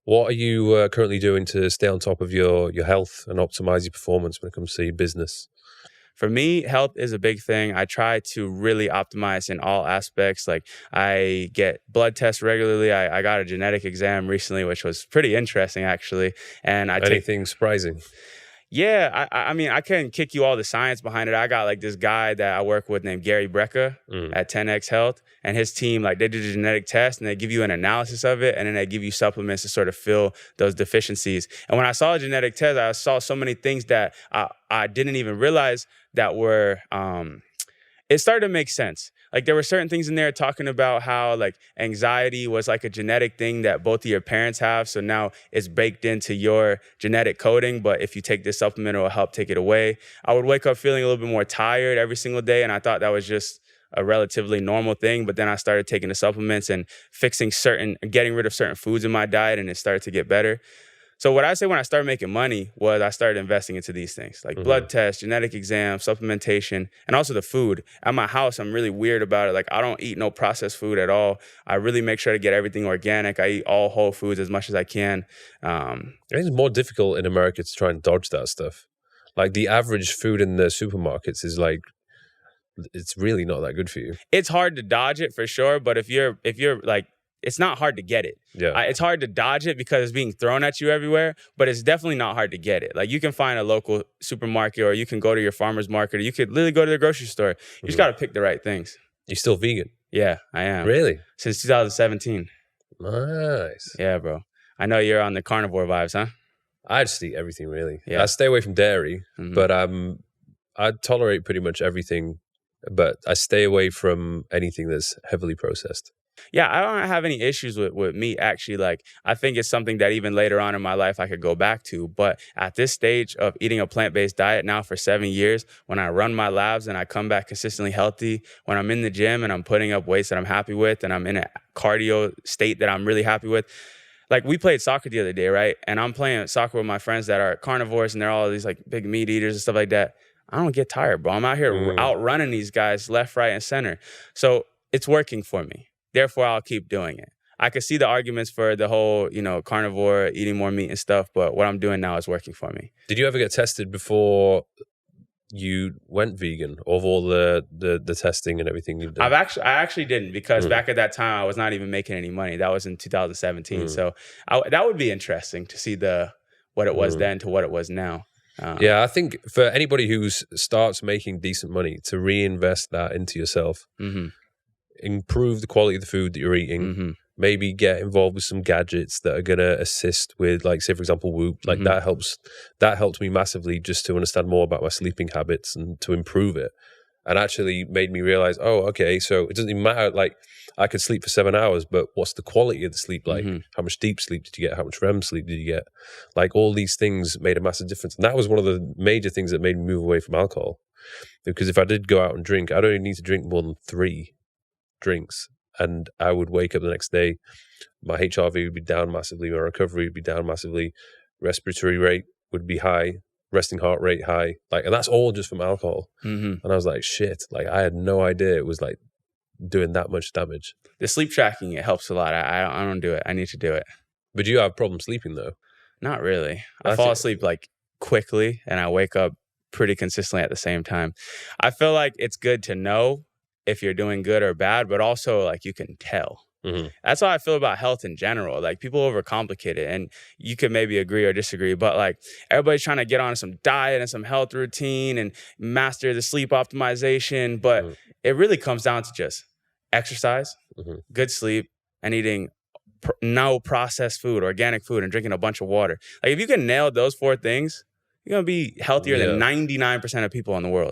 What are you currently doing to stay on top of your health and optimize your performance when it comes to your business? For me, health is a big thing. I try to really optimize in all aspects. Like I get blood tests regularly. I got a genetic exam recently, which was pretty interesting actually. And I take Anything surprising? Yeah, I mean, I couldn't kick you all the science behind it. I got like this guy that I work with named Gary Brecka Mm. at 10X Health, and his team, like they did a genetic test and they give you an analysis of it, and then they give you supplements to sort of fill those deficiencies. And when I saw a genetic test, I saw so many things that I didn't even realize that were, it started to make sense. Like there were certain things in there talking about how like anxiety was like a genetic thing that both of your parents have. So now it's baked into your genetic coding. But if you take this supplement, it will help take it away. I would wake up feeling a little bit more tired every single day. And I thought that was just a relatively normal thing. But then I started taking the supplements and getting rid of certain foods in my diet, and it started to get better. So what I say when I started making money was I started investing into these things like blood tests, genetic exams, supplementation, and also the food. At my house, I'm really weird about it. Like I don't eat no processed food at all. I really make sure to get everything organic. I eat all whole foods as much as I can. I think it's more difficult in America to try and dodge that stuff. Like the average food in the supermarkets is like, it's really not that good for you. It's hard to dodge it for sure, but if you're like, it's not hard to get it. Yeah. It's hard to dodge it because it's being thrown at you everywhere, but it's definitely not hard to get it. Like you can find a local supermarket, or you can go to your farmer's market, or you could literally go to the grocery store. You just got to pick the right things. You're still vegan? Yeah, I am. Really? Since 2017. Nice. Yeah, bro. I know you're on the carnivore vibes, huh? I just eat everything really. Yeah. I stay away from dairy, but I tolerate pretty much everything, but I stay away from anything that's heavily processed. Yeah, I don't have any issues with meat, actually. Like, I think it's something that even later on in my life I could go back to. But at this stage of eating a plant-based diet now for 7 years, when I run my labs and I come back consistently healthy, when I'm in the gym and I'm putting up weights that I'm happy with, and I'm in a cardio state that I'm really happy with. Like, we played soccer the other day, right? And I'm playing soccer with my friends that are carnivores, and they're all these like big meat eaters and stuff like that. I don't get tired, bro. I'm out here outrunning these guys left, right, and center. So it's working for me. Therefore, I'll keep doing it. I could see the arguments for the whole, carnivore, eating more meat and stuff, but what I'm doing now is working for me. Did you ever get tested before you went vegan, of all the testing and everything you've done? I actually didn't, because back at that time I was not even making any money. That was in 2017. So that would be interesting to see what it was then to what it was now. Yeah, I think for anybody who starts making decent money, to reinvest that into yourself, improve the quality of the food that you're eating, maybe get involved with some gadgets that are going to assist with, like, say, for example, Whoop. Like that helped me massively just to understand more about my sleeping habits and to improve it. And actually made me realize, oh, okay, so it doesn't even matter. Like, I could sleep for 7 hours, but what's the quality of the sleep like? How much deep sleep did you get? How much REM sleep did you get? Like, all these things made a massive difference. And that was one of the major things that made me move away from alcohol. Because if I did go out and drink, I'd only need to drink more than 3 drinks, and I would wake up the next day, my HRV would be down massively, my recovery would be down massively, respiratory rate would be high, resting heart rate high, like, and that's all just from alcohol. And I was like, shit, like I had no idea it was like doing that much damage. The sleep tracking, it helps a lot. I don't do it. I need to do it. But you have problems sleeping though? Not really. I fall asleep like quickly, and I wake up pretty consistently at the same time. I feel like it's good to know if you're doing good or bad, but also like you can tell. That's how I feel about health in general. Like, people overcomplicate it, and you could maybe agree or disagree, but like everybody's trying to get on some diet and some health routine and master the sleep optimization. But it really comes down to just exercise, good sleep, and eating no processed food, organic food, and drinking a bunch of water. Like, if you can nail those 4 things, you're going to be healthier than 99% of people in the world.